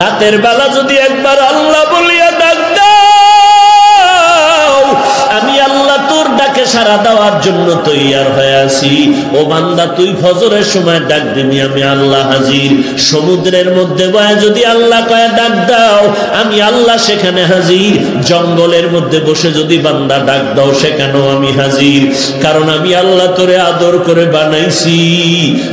রাতের বেলা যদি একবার আল্লাহ বলিয়া ডাক দাও, আমি আল্লাহ তোর ডাকে সাড়া দেওয়ার জন্য তৈয়ার হয়ে আছি। ও বান্দা, তুই ফজরের সময় ডাক দিবি, আমি আল্লাহ হাজির। সমুদ্রের মধ্যে বয়ে যদি আল্লাহ কয়ে ডাক দাও, আমি আল্লাহ সেখানে হাজির। জঙ্গলের মধ্যে বসে যদি বান্দা ডাক দাও, সেখানেও আমি হাজির। কারণ আমি আল্লাহ তোরে আদর করে বানাইছি।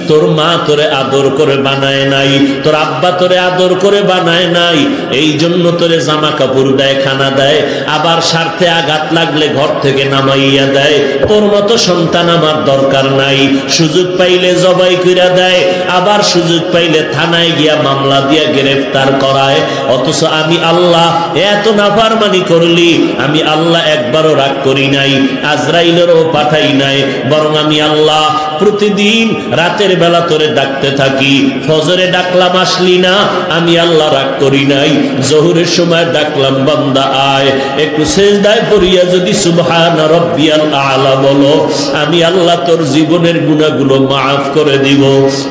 তোর মা তোরে আদর করে বানায় নাই, তোর আব্বা তোরে আদর করে বানায় নাই। এই জন্য তোরে জামা কাপড় দেয়, খানা দেয়, আবার স্বার্থে আঘাত লাগলে ঘর থেকে নামাইয়া দেয়। তোর মতো সন্তান আমার দরকার নাই। সুযোগ পাইলে জবাই কইরা দেয়, আবার সুযোগ পাইলে থানায় গিয়া মামলা দিয়া গ্রেফতার করায়। অথচ আমি আল্লাহ এত নাফরমানি করলি, আমি আল্লাহ একবারও রাগ করি নাই, আজরাইলেরও পাঠাই নাই। বরং আমি আল্লাহ প্রতিদিন রাতের বেলা তোরে ডাকতে থাকি। ফজরে ডাকলাম, আসলি না, আমি আল্লাহ রাগ করি নাই। জোহরের সময় ডাকলাম, বান্দা আয়, একটু সেজদায় পড়িয়া যদি সুবহান রাব্বিয়াল আলা বলো, আমি আল্লাহ তোর জীবনের গুনাহগুলো মাফ করে দিব।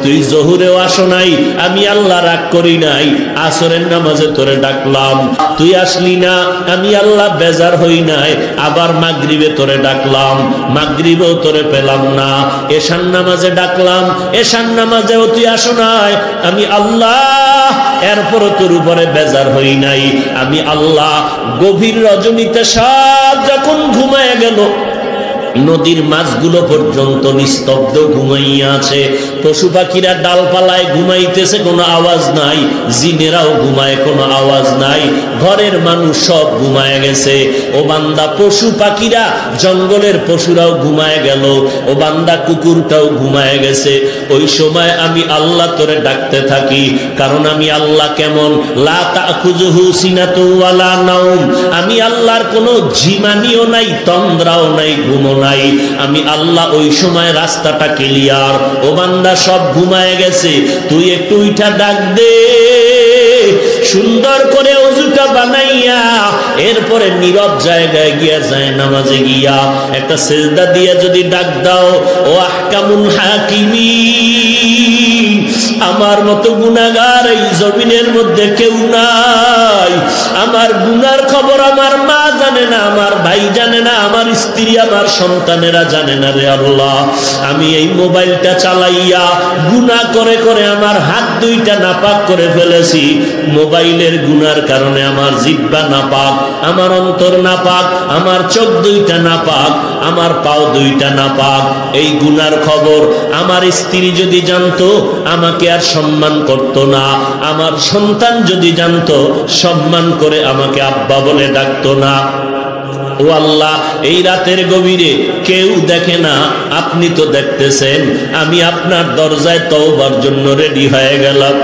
তুই জোহরেও আসো নাই, আমি আল্লাহ রাগ করি নাই। আসরের নামাজে তোরে ডাকলাম, তুই আসলি না, আমি আল্লাহ বেজার হই নাই। আবার মাগরিবে তোরে ডাকলাম, মাগরিবেও তোরে পেলাম না। এশার নামাজে ডাকলাম, এশার নামাজেও তুই আসো নাই, আমি আল্লাহ এরপরও তোর উপরে বেজার হই নাই। আমি আল্লাহ গভীর রজনীতে সব যখন ঘুমায় গেল, নদীর মাছগুলো পর্যন্ত নিস্তব্ধ ঘুমাইয়া আছে। পশু পাখিরা ডালপালায় ঘুমাইতেছে, কোনো আওয়াজ নাই। জিনেরাও ঘুমায়, কোনো আওয়াজ নাই। ঘরের মানুষ সব ঘুমায় গেছে। ও বান্দা, পশু পাখিরা, জঙ্গলের পশুরাও ঘুমায় গেল। ও বান্দা, কুকুরটাও ঘুমায় গেছে। ওই সময় আমি আল্লাহ তোরে ডাকতে থাকি। কারণ আমি আল্লাহ কেমন, লা তাখুযুহু সিনাতু ওয়ালা নাওম। আমি আল্লাহর কোনো ঝিমানিও নাই, তন্দ্রাও নাই, ঘুমও নাই। আমি আল্লাহ ওই সময় রাস্তাটা ক্লিয়ার। ও বান্দা, সব ঘুমায় গেছে, তুই একটু উঠা ডাক দে। সুন্দর করে ওযুটা বানাইয়া এরপরে নীরব জায়গায় গিয়া যায় নামাজে গিয়া একটা সেজদা দিয়া যদি ডাক দাও, ও আহকামুল হাকিমিন, আমার মতো গুনাহগার এই জমিনের মধ্যে কেউ নাই। আমার গুনার খবর আমার মা জানে না, আমার ভাই জানে না, আমার স্ত্রী, আমার সন্তানেরা জানে না রে আল্লাহ। আমি এই মোবাইলটা চালাইয়া গুনাহ করে করে আমার হাত দুইটা নাপাক করে ফেলেছি। মোবাইলের গুনার কারণে আমার জিহ্বা নাপাক, আমার অন্তর নাপাক, আমার চোখ দুইটা নাপাক, আমার পাও দুইটা নাপাক। এই গুনার খবর আমার স্ত্রী যদি জানতো, আমাকে আর সম্মান করত না। আমার সন্তান যদি জানতো, সম্মান করে আমাকে আব্বা বলে ডাকতো না। ও আল্লাহ, এই রাতের গভীরে কেউ দেখে না, আপনি তো দেখতেছেন। আমি আপনার দরজায় তওবার জন্য রেডি হয়ে গেলাম।